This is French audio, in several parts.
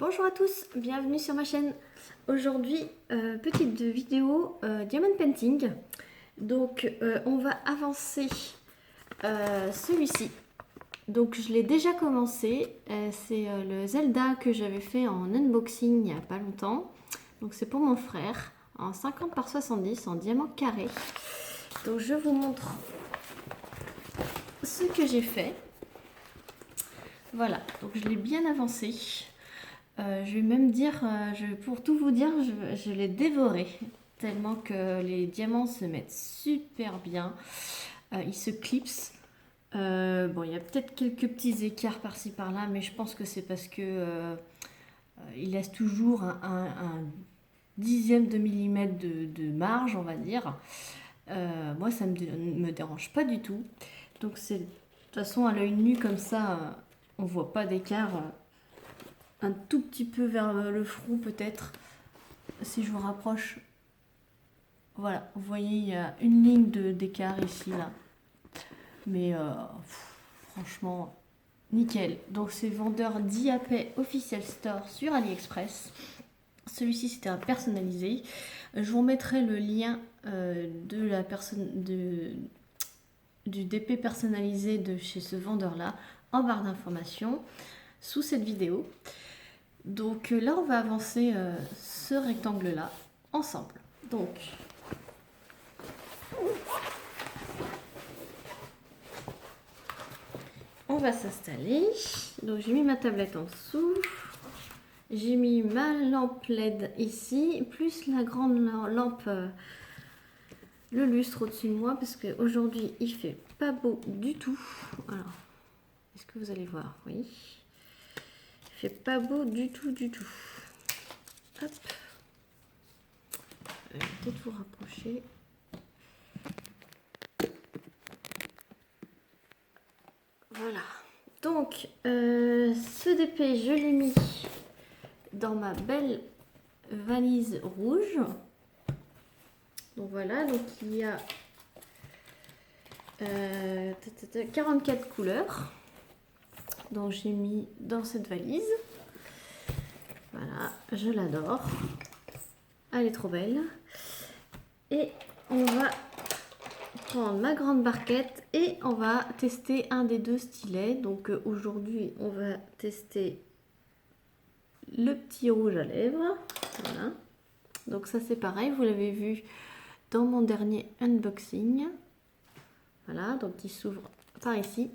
Bonjour à tous, bienvenue sur ma chaîne. Aujourd'hui, petite vidéo Diamond Painting. Donc, on va avancer celui-ci. Donc, je l'ai déjà commencé. C'est le Zelda que j'avais fait en unboxing il n'y a pas longtemps. Donc, c'est pour mon frère en 50 par 70 en diamant carré. Donc, je vous montre ce que j'ai fait. Voilà, donc je l'ai bien avancé. Je vais même dire, pour tout vous dire, je l'ai dévoré. Tellement que les diamants se mettent super bien. Ils se clipsent. Bon, il y a peut-être quelques petits écarts par-ci par-là, mais je pense que c'est parce que il laisse toujours un dixième de millimètre de marge, on va dire. Moi, ça ne me dérange pas du tout. Donc, de toute façon, à l'œil nu, comme ça, on voit pas d'écart. Un tout petit peu vers le front peut-être, si je vous rapproche. Voilà, vous voyez, il y a une ligne d'écart ici, là. Mais franchement, nickel. Donc c'est vendeur Diapay Official Store sur AliExpress. Celui-ci, c'était un personnalisé. Je vous remettrai le lien de la personne du DP personnalisé de chez ce vendeur-là en barre d'informations sous cette vidéo. Donc là, on va avancer ce rectangle-là ensemble. Donc, on va s'installer. Donc, j'ai mis ma tablette en dessous. J'ai mis ma lampe LED ici, plus la grande lampe, le lustre au-dessus de moi, parce qu'aujourd'hui, il fait pas beau du tout. Alors, est-ce que vous allez voir? Oui. Il fait pas beau du tout, du tout. Hop. Peut-être vous rapprocher. Voilà. Donc, ce DP, je l'ai mis dans ma belle valise rouge. Donc voilà, donc il y a 44 couleurs. Donc j'ai mis dans cette valise. Voilà, je l'adore. Elle est trop belle. Et on va prendre ma grande barquette et on va tester un des deux stylets. Donc aujourd'hui, on va tester le petit rouge à lèvres. Voilà. Donc ça c'est pareil, vous l'avez vu dans mon dernier unboxing. Voilà, donc il s'ouvre par ici.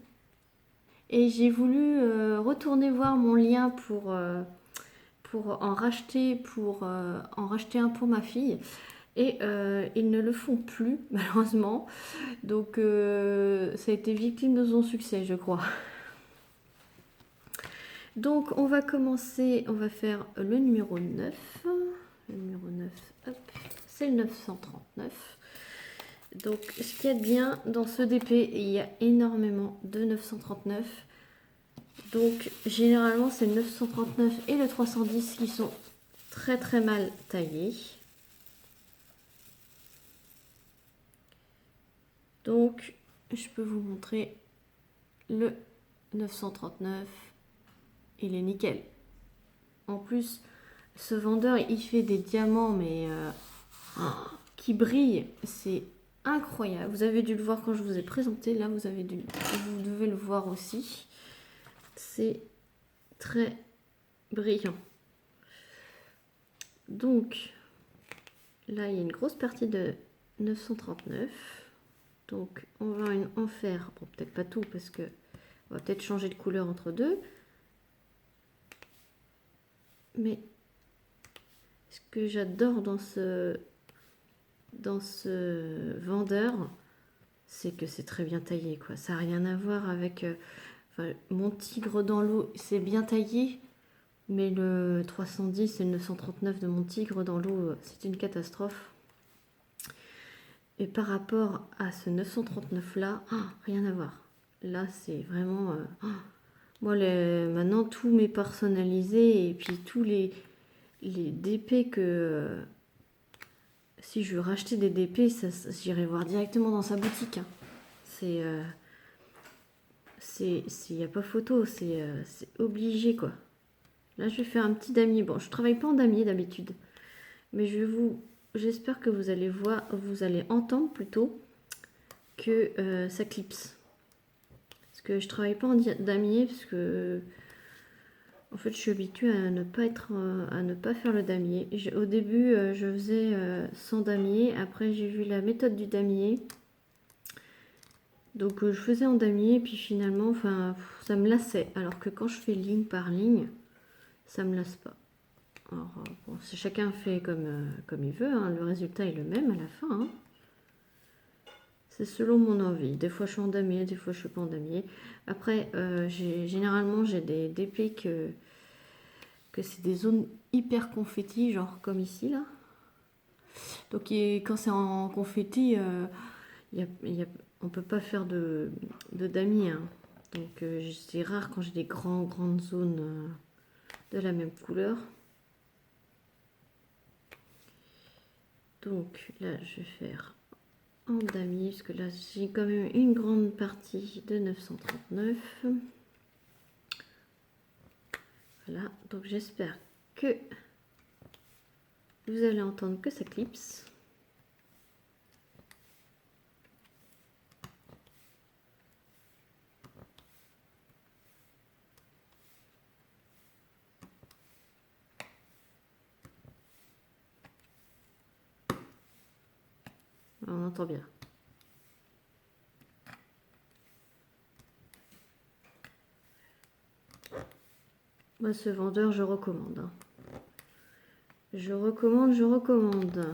Et j'ai voulu retourner voir mon lien pour en racheter un pour ma fille. Et ils ne le font plus, malheureusement. Donc, ça a été victime de son succès, je crois. Donc, on va commencer, on va faire le numéro 9. Le numéro 9, hop, c'est le 939. Donc, ce qu'il y a de bien dans ce DP, il y a énormément de 939. Donc, généralement, c'est le 939 et le 310 qui sont très très mal taillés. Donc, je peux vous montrer le 939. Il est nickel. En plus, ce vendeur, il fait des diamants, mais qui brillent. C'est incroyable. Vous avez dû le voir quand je vous ai présenté. Là, vous devez le voir aussi. C'est très brillant. Donc, là, il y a une grosse partie de 939. Donc, on va en faire, bon, peut-être pas tout, parce que on va peut-être changer de couleur entre deux. Mais ce que j'adore dans ce vendeur, c'est que c'est très bien taillé, quoi. Ça n'a rien à voir avec mon tigre dans l'eau, c'est bien taillé, mais le 310 et le 939 de mon tigre dans l'eau, c'est une catastrophe. Et par rapport à ce 939 là, rien à voir. Là, c'est vraiment moi, maintenant, tout m'est personnalisé. Et puis, tous les DP que... si je veux racheter des DP, j'irai voir directement dans sa boutique. Hein. Il n'y a pas photo. C'est obligé, quoi. Là, je vais faire un petit damier. Bon, je travaille pas en damier d'habitude, mais j'espère que vous allez voir, vous allez entendre plutôt que ça clipse. Parce que je travaille pas en damier parce que en fait, je suis habituée à ne pas à ne pas faire le damier. Au début, je faisais sans damier. Après, j'ai vu la méthode du damier. Donc, je faisais en damier, puis finalement, enfin, ça me lassait. Alors que quand je fais ligne par ligne, ça me lasse pas. Alors, bon, chacun fait comme il veut, hein. Le résultat est le même à la fin, hein. C'est selon mon envie. Des fois, je suis en damier, des fois, je suis pas en damier. Après, généralement, j'ai des DP que c'est des zones hyper confetti, genre comme ici, là. Donc, quand c'est en confetti, on peut pas faire de damier, hein. Donc, c'est rare quand j'ai des grandes zones de la même couleur. Donc, là, je vais faire en damier, parce que là, j'ai quand même une grande partie de 939. Voilà, donc j'espère que vous allez entendre que ça clipse. On entend bien. Moi, ce vendeur, je recommande, hein. Je recommande.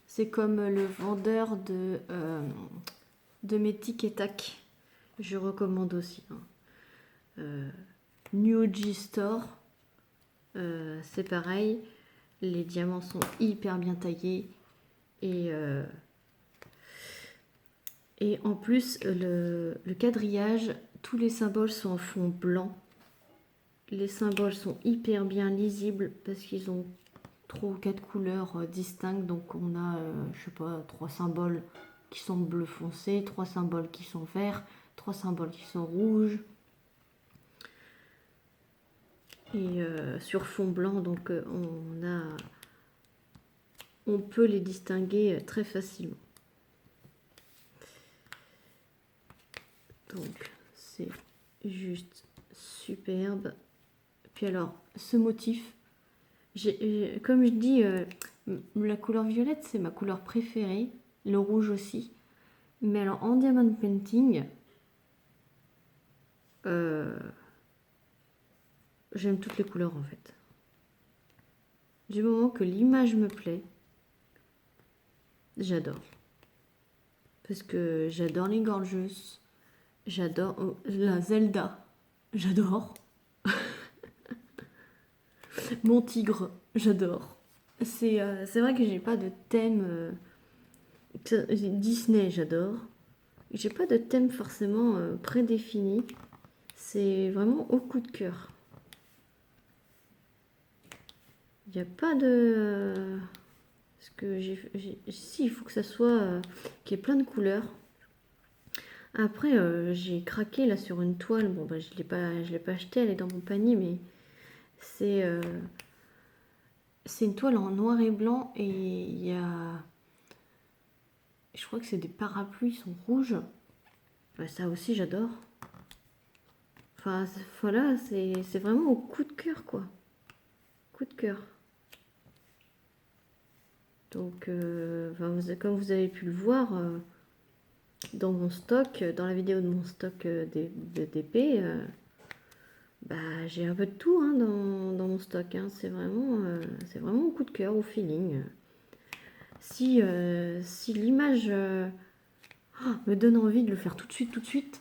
C'est comme le vendeur de mes tic et tac. Je recommande aussi, hein. New G Store, c'est pareil. Les diamants sont hyper bien taillés. Et en plus, le quadrillage, tous les symboles sont en fond blanc. Les symboles sont hyper bien lisibles parce qu'ils ont 3 ou 4 couleurs distinctes. Donc on a, je sais pas, 3 symboles qui sont bleu foncé, 3 symboles qui sont verts, 3 symboles qui sont rouges. Et sur fond blanc, donc on peut les distinguer très facilement. Donc c'est juste superbe. Puis alors, ce motif, comme je dis, la couleur violette, c'est ma couleur préférée. Le rouge aussi. Mais alors, en diamond painting, j'aime toutes les couleurs en fait. Du moment que l'image me plaît, j'adore. Parce que j'adore les gorgeous. J'adore la Zelda. J'adore. Mon tigre, j'adore. C'est vrai que j'ai pas de thème. Disney, j'adore. J'ai pas de thème forcément prédéfini. C'est vraiment au coup de cœur. Il n'y a pas de... Parce que si, il faut que ça soit... qu'il y ait plein de couleurs. Après, j'ai craqué là sur une toile. Bon, bah, je ne l'ai pas achetée, elle est dans mon panier, mais c'est une toile en noir et blanc et il y a... Je crois que c'est des parapluies, ils sont rouges. Bah, ça aussi, j'adore. Enfin, voilà, c'est vraiment au coup de cœur, quoi. Coup de cœur. Donc, comme vous avez pu le voir dans mon stock, dans la vidéo de mon stock d'épée, bah, j'ai un peu de tout, hein, dans mon stock, hein. C'est vraiment au coup de cœur, au feeling. Si l'image me donne envie de le faire tout de suite,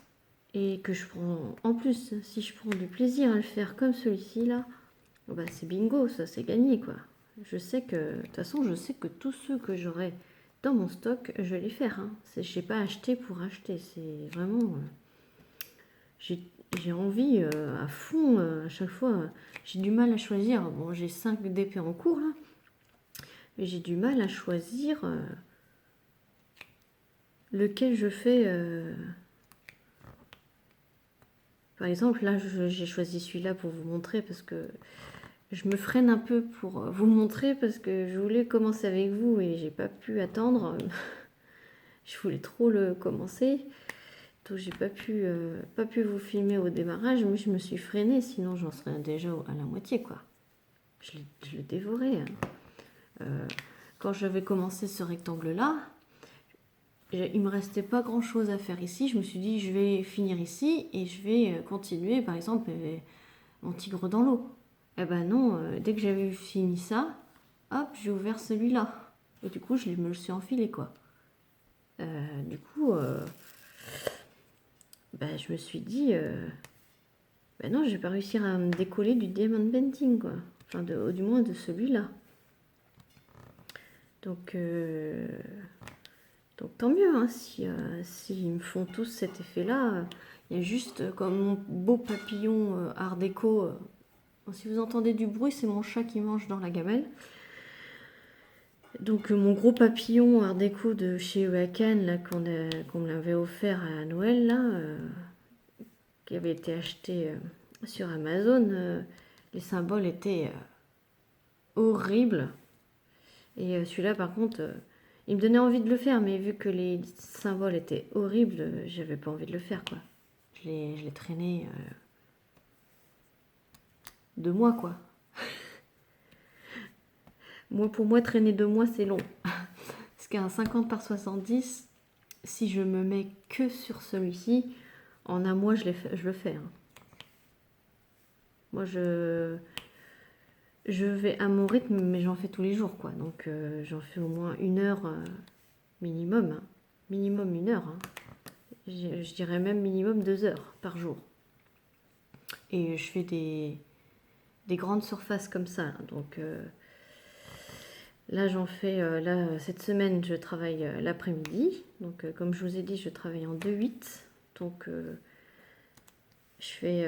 et que je prends, en plus, si je prends du plaisir à le faire comme celui-ci là, bah, c'est bingo, ça c'est gagné, quoi. Je sais que, de toute façon, je sais que tous ceux que j'aurai dans mon stock, je vais les faire, hein. Je n'ai pas acheté pour acheter, c'est vraiment... j'ai envie à fond, à chaque fois, j'ai du mal à choisir. Bon, j'ai 5 DP en cours, là, mais j'ai du mal à choisir lequel je fais Par exemple, là, j'ai choisi celui-là pour vous montrer parce que je me freine un peu pour vous montrer parce que je voulais commencer avec vous et j'ai pas pu attendre. Je voulais trop le commencer. Donc j'ai pas pu vous filmer au démarrage, mais je me suis freinée, sinon j'en serais déjà à la moitié, quoi. Je l'ai dévoré. Hein. Quand j'avais commencé ce rectangle-là, il me restait pas grand-chose à faire ici. Je me suis dit, je vais finir ici et je vais continuer, par exemple, mon tigre dans l'eau. Eh ben non, dès que j'avais fini ça, hop, j'ai ouvert celui-là. Et du coup, me le suis enfilé, quoi. Du coup, ben, je me suis dit, ben non, je vais pas réussir à me décoller du diamond painting, quoi. Enfin, du moins de celui-là. Donc tant mieux, hein, si me font tous cet effet-là. Il y a juste comme mon beau papillon art déco. Si vous entendez du bruit, c'est mon chat qui mange dans la gamelle. Donc mon gros papillon art déco de chez Wakan, là qu'on me l'avait offert à Noël, là, qui avait été acheté sur Amazon, les symboles étaient horribles. Et celui-là, par contre, il me donnait envie de le faire, mais vu que les symboles étaient horribles, j'avais pas envie de le faire, quoi. Je l'ai traîné 2 mois, quoi. Pour moi, traîner 2 mois, c'est long. Parce qu'un 50 par 70, si je me mets que sur celui-ci, en un mois, je le fais. Hein. Moi, je vais à mon rythme, mais j'en fais tous les jours, quoi. Donc, j'en fais au moins 1 heure minimum. Hein. Minimum 1 heure. Hein. Je dirais même minimum 2 heures par jour. Et je fais des grandes surfaces comme ça. Hein. Donc, là, j'en fais... cette semaine, je travaille l'après-midi. Donc, comme je vous ai dit, je travaille en 2-8. Donc... je fais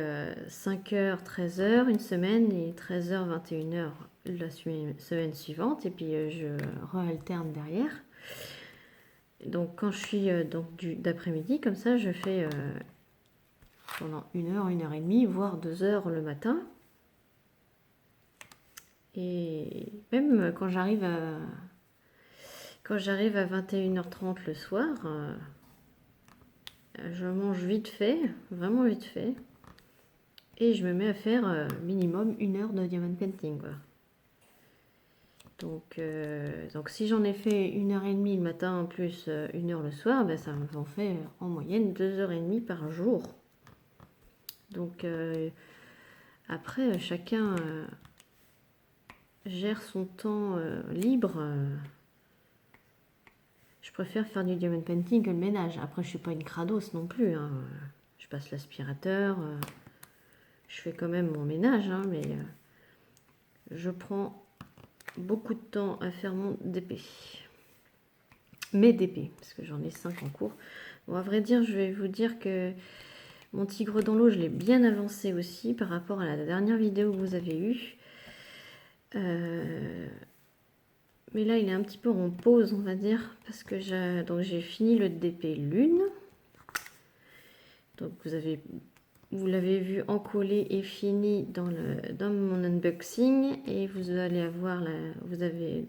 5h, 13h une semaine et 13h, 21h la semaine suivante. Et puis je réalterne derrière. Donc quand je suis d'après-midi, comme ça, je fais pendant 1 heure, 1 heure et demie, voire 2 heures le matin. Et même quand j'arrive à 21h30 le soir, je mange vite fait, vraiment vite fait. Et je me mets à faire minimum 1 heure de diamond painting. Quoi. Donc si j'en ai fait 1 heure et demie le matin plus 1 heure le soir, ben ça m'en fait en moyenne 2 heures et demie par jour. Donc après, chacun gère son temps libre. Je préfère faire du diamond painting que le ménage. Après, je suis pas une crados non plus. Hein. Je passe l'aspirateur. Je fais quand même mon ménage, hein, mais je prends beaucoup de temps à faire mon DP. Mes DP, parce que j'en ai 5 en cours. Bon, à vrai dire, je vais vous dire que mon tigre dans l'eau, je l'ai bien avancé aussi par rapport à la dernière vidéo que vous avez eue. Mais là, il est un petit peu en pause, on va dire, parce que j'ai fini le DP lune. Donc vous l'avez vu encollé et fini dans mon unboxing, et vous allez avoir vous avez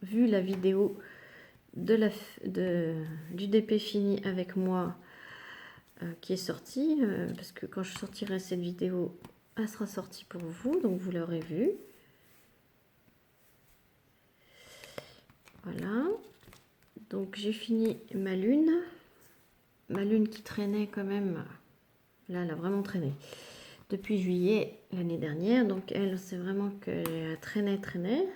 vu la vidéo du DP fini avec moi qui est sortie, parce que quand je sortirai cette vidéo, elle sera sortie pour vous, donc vous l'aurez vue. Voilà, donc j'ai fini ma lune qui traînait quand même, là elle a vraiment traîné depuis juillet l'année dernière, donc elle c'est vraiment qu'elle traînait.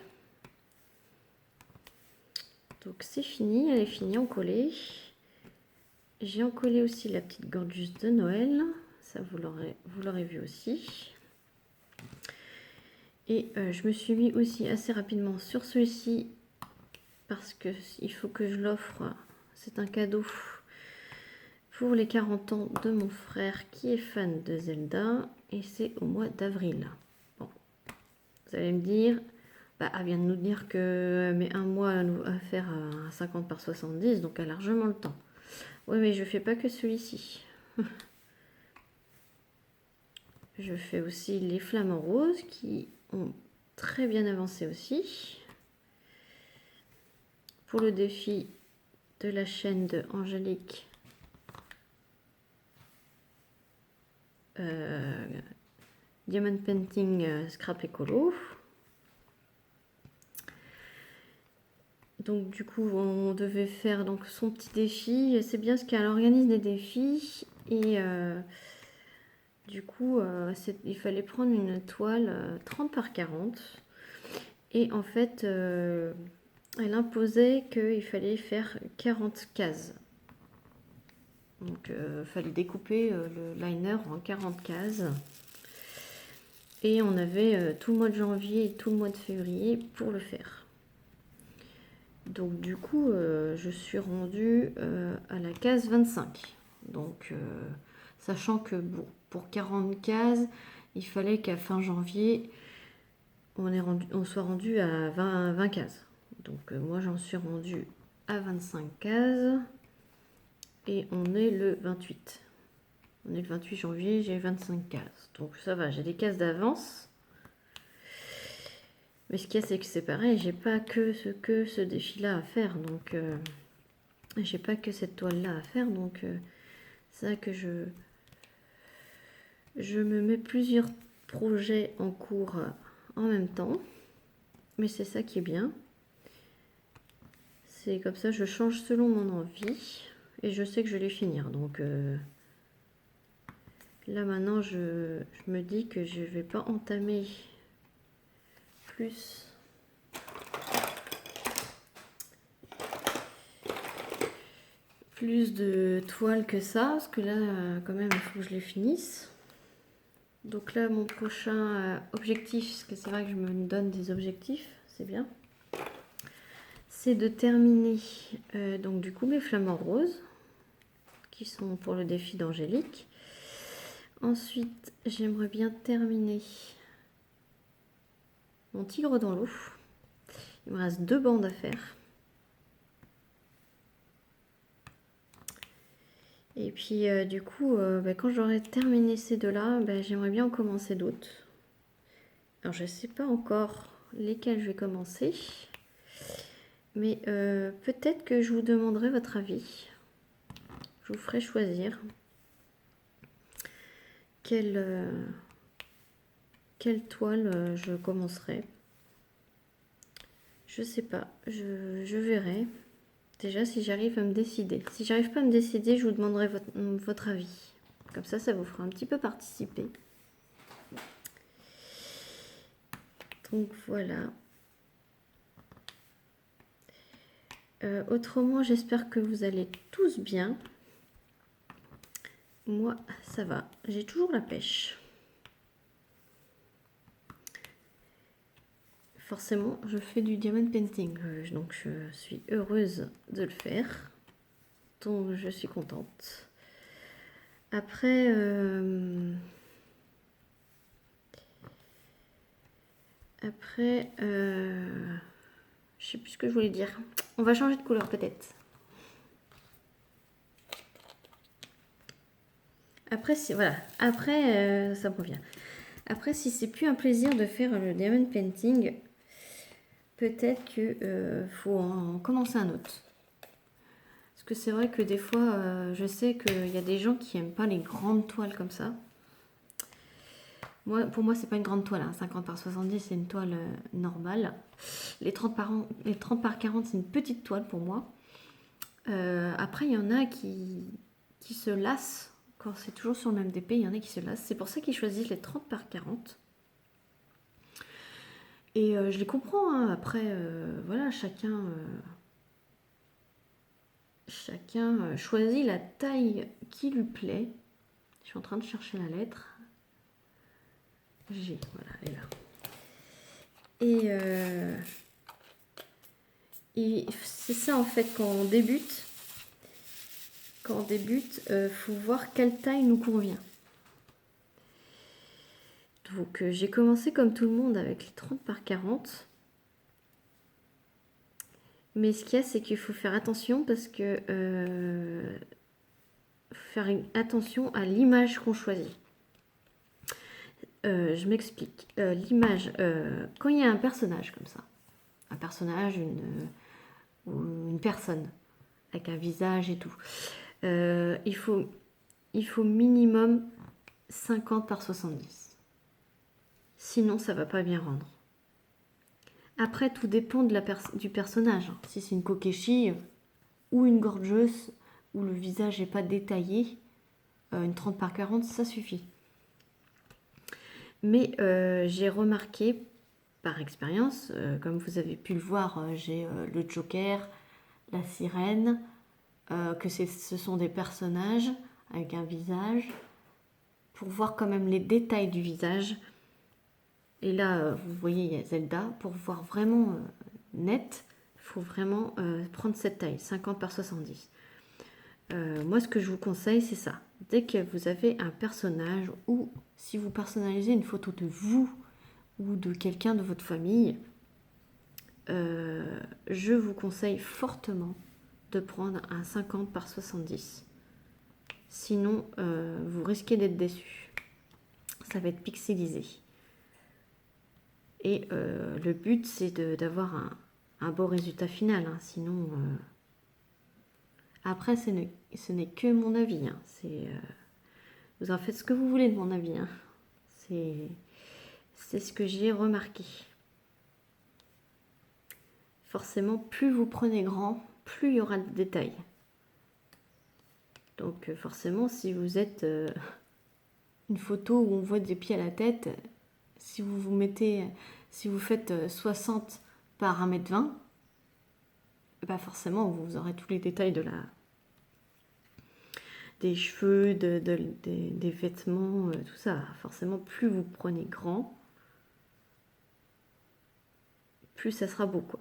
Donc c'est fini, elle est finie encollée. J'ai encollé aussi la petite gorgeuse de Noël, ça vous l'aurez vu aussi. Et je me suis mis aussi assez rapidement sur celui-ci parce que il faut que je l'offre. C'est un cadeau pour les 40 ans de mon frère qui est fan de Zelda, et c'est au mois d'avril. Bon, vous allez me dire, bah, elle vient de nous dire que met 1 mois à faire un 50 par 70, donc elle a largement le temps. Oui, mais je fais pas que celui-ci. je fais aussi les flamants roses qui ont très bien avancé aussi. Pour le défi de la chaîne de Angélique, Diamond Painting Scrap Écolo. Donc du coup on devait faire donc son petit défi. C'est bien ce qu'elle organise des défis et du coup il fallait prendre une toile 30 par 40 et en fait elle imposait qu'il fallait faire 40 cases. Donc il fallait découper le liner en 40 cases. Et on avait tout le mois de janvier et tout le mois de février pour le faire. Donc du coup, je suis rendue à la case 25. Donc, sachant que bon, pour 40 cases, il fallait qu'à fin janvier, on soit rendu à 20 cases. Donc moi, j'en suis rendue à 25 cases. Et on est le 28. On est le 28 janvier, j'ai 25 cases. Donc ça va, j'ai des cases d'avance. Mais ce qu'il y a, c'est que c'est pareil, j'ai pas que ce défi-là à faire. Donc, j'ai pas que cette toile-là à faire. Donc, c'est vrai que je me mets plusieurs projets en cours en même temps. Mais c'est ça qui est bien. C'est comme ça, je change selon mon envie. Et je sais que je vais les finir. Donc, là maintenant, je me dis que je vais pas entamer plus de toiles que ça, parce que là, quand même, il faut que je les finisse. Donc là, mon prochain objectif, parce que c'est vrai que je me donne des objectifs, c'est bien, c'est de terminer donc du coup mes flamants roses, qui sont pour le défi d'Angélique. Ensuite, j'aimerais bien terminer mon tigre dans l'eau. Il me reste 2 bandes à faire. Et puis du coup, quand j'aurai terminé ces 2-là, j'aimerais bien en commencer d'autres. Alors je ne sais pas encore lesquels je vais commencer. Mais peut-être que je vous demanderai votre avis. Je vous ferai choisir quelle toile je commencerai. Je sais pas, je verrai. Déjà si j'arrive à me décider. Si j'arrive pas à me décider, je vous demanderai votre avis. Comme ça vous fera un petit peu participer. Donc voilà. Autrement, j'espère que vous allez tous bien. Moi, ça va. J'ai toujours la pêche. Forcément, je fais du diamond painting, donc je suis heureuse de le faire. Donc je suis contente. Après, je sais plus ce que je voulais dire. On va changer de couleur peut-être. Après, voilà. Après, ça me revient. Après, si c'est plus un plaisir de faire le diamond painting, peut-être que faut en commencer un autre. Parce que c'est vrai que des fois, je sais qu'il y a des gens qui n'aiment pas les grandes toiles comme ça. Pour moi, c'est pas une grande toile. 50 par 70, c'est une toile normale. Les 30 par 40, c'est une petite toile pour moi. Après, il y en a qui se lassent. Quand c'est toujours sur le même DP, il y en a qui se lassent. C'est pour ça qu'ils choisissent les 30 par 40. Et je les comprends. Après, voilà, chacun choisit la taille qui lui plaît. Je suis en train de chercher la lettre. G, voilà, elle est là. Et c'est ça en fait quand on débute. Faut voir quelle taille nous convient. Donc j'ai commencé comme tout le monde avec les 30 par 40. Mais ce qu'il y a, c'est qu'il faut faire attention parce que faut faire attention à l'image qu'on choisit. je m'explique. L'image, quand il y a un personnage comme ça, un personnage, ou une personne, avec un visage et tout, il faut minimum 50 par 70. Sinon, ça va pas bien rendre. Après, tout dépend du personnage. Si c'est une Kokeshi ou une gorgeuse, où le visage n'est pas détaillé, une 30 par 40, ça suffit. Mais j'ai remarqué, par expérience, comme vous avez pu le voir, j'ai le Joker, la sirène, que ce sont des personnages avec un visage, pour voir quand même les détails du visage. Et là, vous voyez, il y a Zelda. Pour voir vraiment net, il faut vraiment prendre cette taille, 50 par 70. Moi, ce que je vous conseille, c'est ça. Dès que vous avez un personnage, ou si vous personnalisez une photo de vous ou de quelqu'un de votre famille, je vous conseille fortement de prendre un 50 par 70. Sinon, vous risquez d'être déçu. Ça va être pixelisé. Et le but, c'est d'avoir un beau résultat final. Hein. Sinon, après, ce n'est que mon avis. Hein. Vous en faites ce que vous voulez de mon avis. Hein. C'est ce que j'ai remarqué. Forcément, plus vous prenez grand, plus il y aura de détails. Donc forcément, si vous êtes une photo où on voit des pieds à la tête, si vous faites 60 par 1,20 m, bah forcément, vous aurez tous les détails des cheveux, des vêtements, tout ça. Forcément, plus vous prenez grand, plus ça sera beau, quoi.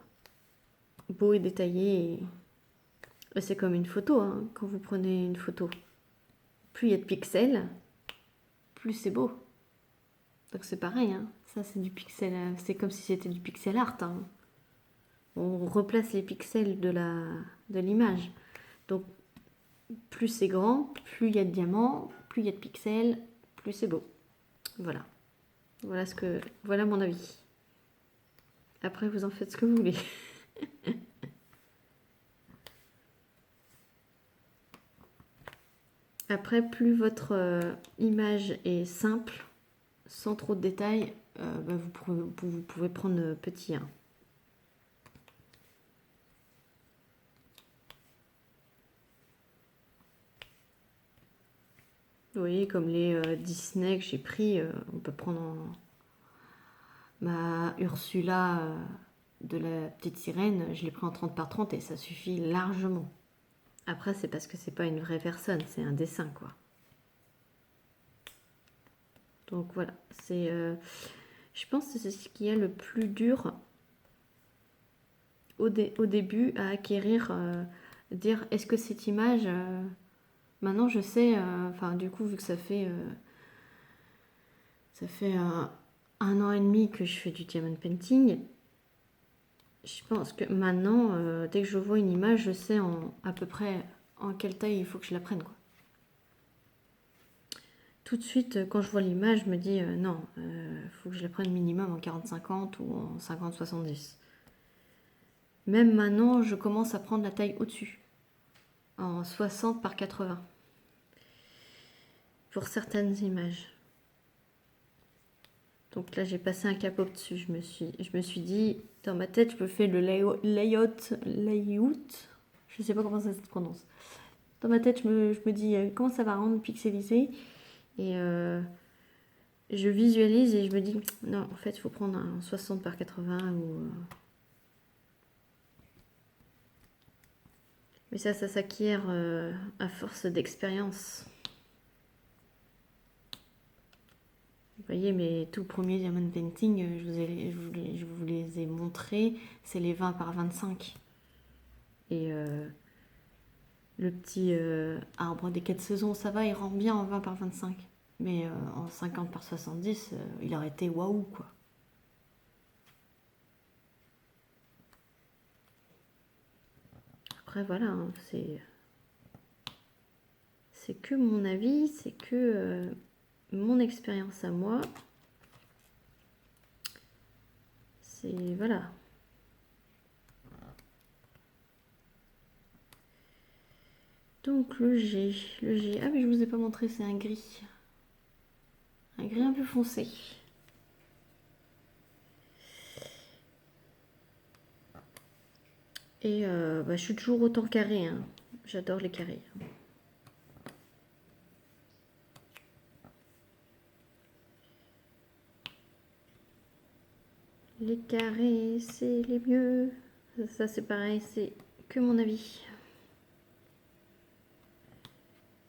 Beau et détaillé. C'est comme une photo, hein. Quand vous prenez une photo, plus il y a de pixels, plus c'est beau. Donc c'est pareil, hein. Ça c'est du pixel, c'est comme si c'était du pixel art. Hein. On replace les pixels de l'image. Donc plus c'est grand, plus il y a de diamants, plus il y a de pixels, plus c'est beau. Voilà. Voilà mon avis. Après vous en faites ce que vous voulez. Après, plus votre image est simple, sans trop de détails, bah, vous pouvez prendre petit 1. Vous voyez, comme les Disney que j'ai pris, on peut prendre ma Ursula de la petite sirène, je l'ai pris en 30 par 30 et ça suffit largement. Après, c'est parce que c'est pas une vraie personne, c'est un dessin, quoi. Donc voilà, je pense que c'est ce qui est le plus dur au début à acquérir, dire est-ce que cette image, maintenant je sais, enfin du coup vu que ça fait un an et demi que je fais du diamond painting, je pense que maintenant, dès que je vois une image, je sais à peu près en quelle taille il faut que je la prenne, quoi. Tout de suite, quand je vois l'image, je me dis non, faut que je la prenne minimum en 40-50 ou en 50-70. Même maintenant, je commence à prendre la taille au-dessus, en 60 par 80, pour certaines images. Donc là, j'ai passé un cap au-dessus. Je me suis dit, dans ma tête, je me fais le layout. Je sais pas comment ça se prononce. Dans ma tête, je me dis comment ça va rendre pixelisé. Et je visualise et je me dis, non, en fait, il faut prendre un 60 par 80 ou... Mais ça s'acquiert à force d'expérience. Vous voyez, mes tout premiers diamond painting, je vous les ai montrés, c'est les 20 par 25. Et le petit arbre des 4 saisons, ça va, il rend bien en 20 par 25. Mais en 50 par 70, il aurait été waouh, quoi. Après, voilà, hein, c'est que mon avis, c'est que mon expérience à moi. C'est... Voilà. Donc le G. Le G. Ah mais je vous ai pas montré, c'est un gris. Un gris un peu foncé. Et je suis toujours autant carré. Hein. J'adore les carrés. Les carrés, c'est les mieux. Ça c'est pareil, c'est que mon avis.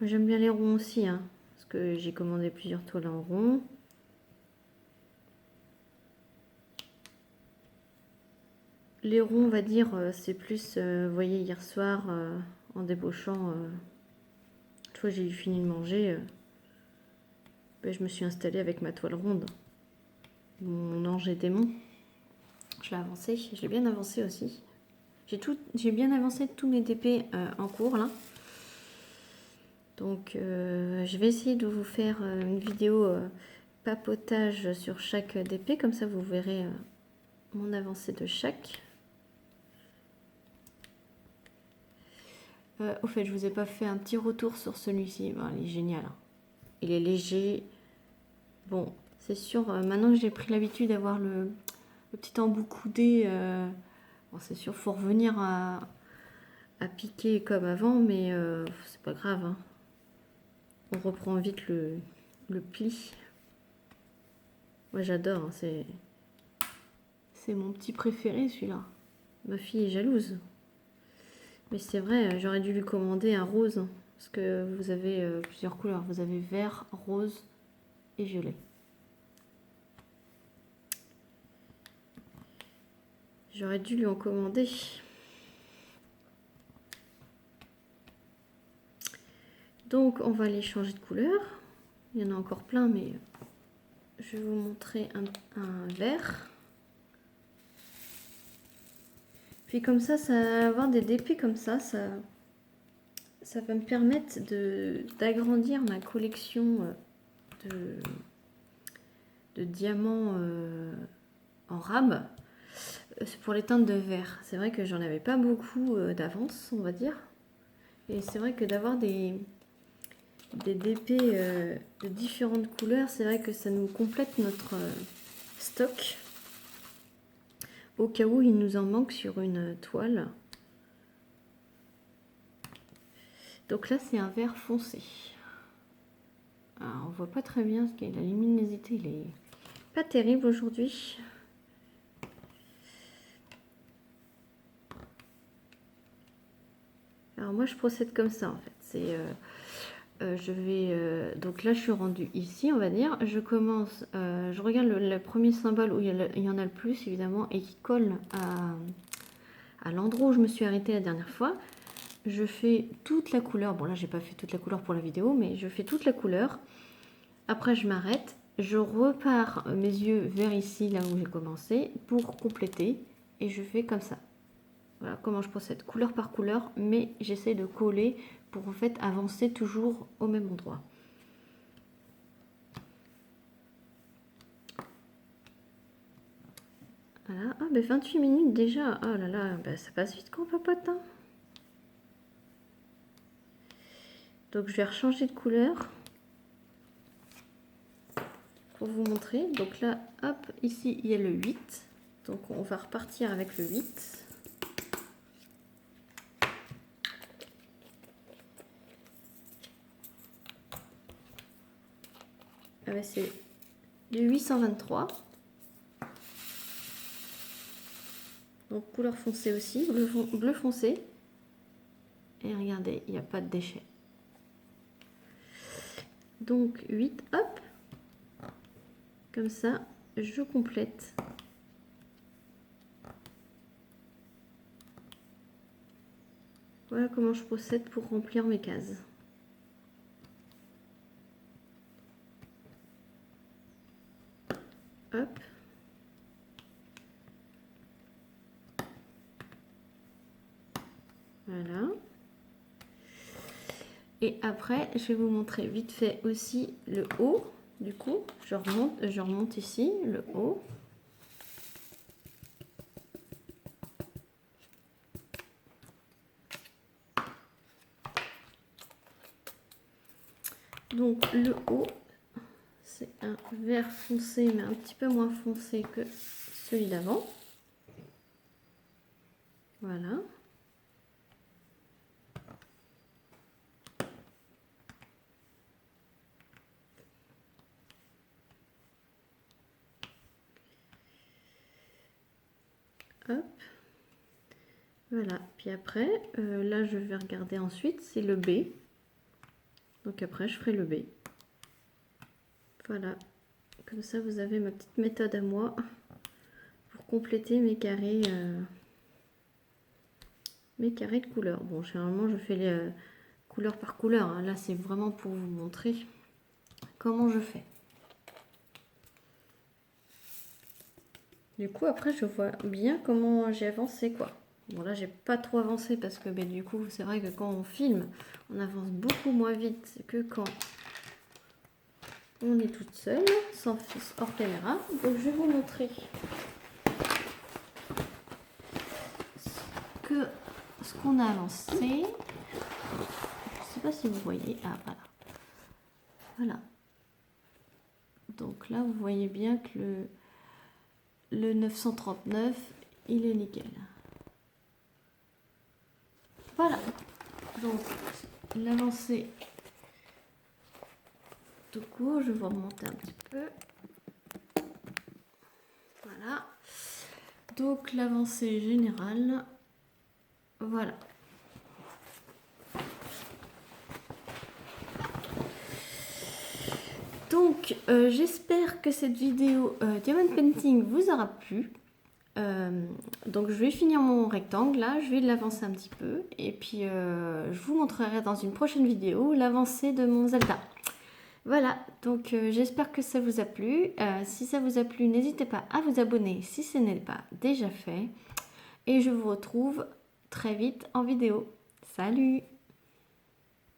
J'aime bien les ronds aussi, hein, parce que j'ai commandé plusieurs toiles en rond. Les ronds, on va dire, c'est plus, vous voyez, hier soir, en débauchant, une fois j'ai fini de manger, je me suis installée avec ma toile ronde. Mon ange et démon. Je l'ai avancé, je l'ai bien avancé aussi. J'ai bien avancé tous mes DP en cours là. Donc je vais essayer de vous faire une vidéo papotage sur chaque DP, comme ça vous verrez mon avancée de chaque. Au fait, je vous ai pas fait un petit retour sur celui-ci. Bon, il est génial. Hein. Il est léger. Bon, c'est sûr, maintenant que j'ai pris l'habitude d'avoir le petit embout coudé, bon, c'est sûr, faut revenir à piquer comme avant, mais c'est pas grave. Hein. On reprend vite le pli. Moi, j'adore. Hein, c'est mon petit préféré, celui-là. Ma fille est jalouse. Mais c'est vrai, j'aurais dû lui commander un rose. Hein, parce que vous avez plusieurs couleurs. Vous avez vert, rose et violet. J'aurais dû lui en commander. Donc, on va aller changer de couleur. Il y en a encore plein, mais je vais vous montrer un vert. Puis comme ça va avoir des DP comme ça va me permettre d'agrandir ma collection de diamants en rab. C'est pour les teintes de vert. C'est vrai que j'en avais pas beaucoup d'avance, on va dire. Et c'est vrai que d'avoir des DP de différentes couleurs, c'est vrai que ça nous complète notre stock. Au cas où il nous en manque sur une toile. Donc là, c'est un vert foncé. Alors, on voit pas très bien, parce que la luminosité, il est pas terrible aujourd'hui. Alors moi, je procède comme ça, en fait. C'est... je vais donc là je suis rendue ici, on va dire. Je commence, je regarde le premier symbole où il y en a le plus évidemment et qui colle à l'endroit où je me suis arrêtée la dernière fois. Je fais toute la couleur. Bon là j'ai pas fait toute la couleur pour la vidéo, mais je fais toute la couleur. Après je m'arrête, je repars mes yeux vers ici là où j'ai commencé pour compléter et je fais comme ça. Voilà comment je procède, couleur par couleur, mais j'essaie de coller pour en fait avancer toujours au même endroit. Voilà, ah ben 28 minutes déjà, oh là là, ben ça passe vite quand on papote. Hein. Donc je vais rechanger de couleur pour vous montrer. Donc là, hop, ici il y a le 8, donc on va repartir avec le 8. Ah ben c'est du 823. Donc couleur foncée aussi, bleu foncé. Et regardez, il n'y a pas de déchets. Donc 8, hop. Comme ça, je complète. Voilà comment je procède pour remplir mes cases. Hop. Voilà. Et après, je vais vous montrer vite fait aussi le haut. Du coup, je remonte ici, le haut. Donc le haut, c'est un vert foncé, mais un petit peu moins foncé que celui d'avant. Voilà. Hop. Voilà. Puis après, là, je vais regarder ensuite, c'est le B. Donc après, je ferai le B. Voilà. Comme ça, vous avez ma petite méthode à moi pour compléter mes carrés de couleurs. Bon, généralement, je fais les couleur par couleur. Hein. Là, c'est vraiment pour vous montrer comment je fais. Du coup, après, je vois bien comment j'ai avancé, quoi. Bon, là, j'ai pas trop avancé parce que, du coup, c'est vrai que quand on filme, on avance beaucoup moins vite que quand on est toute seule, sans hors caméra. Donc, je vais vous montrer ce qu'on a avancé. Je sais pas si vous voyez. Ah, voilà. Voilà. Donc là, vous voyez bien que le 939, il est nickel. Voilà. Donc, l'avancée tout court, je vais vous remonter un petit peu. Voilà. Donc, l'avancée générale. Voilà. Donc, j'espère que cette vidéo Diamond Painting vous aura plu. Donc, je vais finir mon rectangle là, je vais l'avancer un petit peu. Et puis, je vous montrerai dans une prochaine vidéo l'avancée de mon Zelda. Voilà, donc j'espère que ça vous a plu. Si ça vous a plu, n'hésitez pas à vous abonner si ce n'est pas déjà fait. Et je vous retrouve très vite en vidéo. Salut!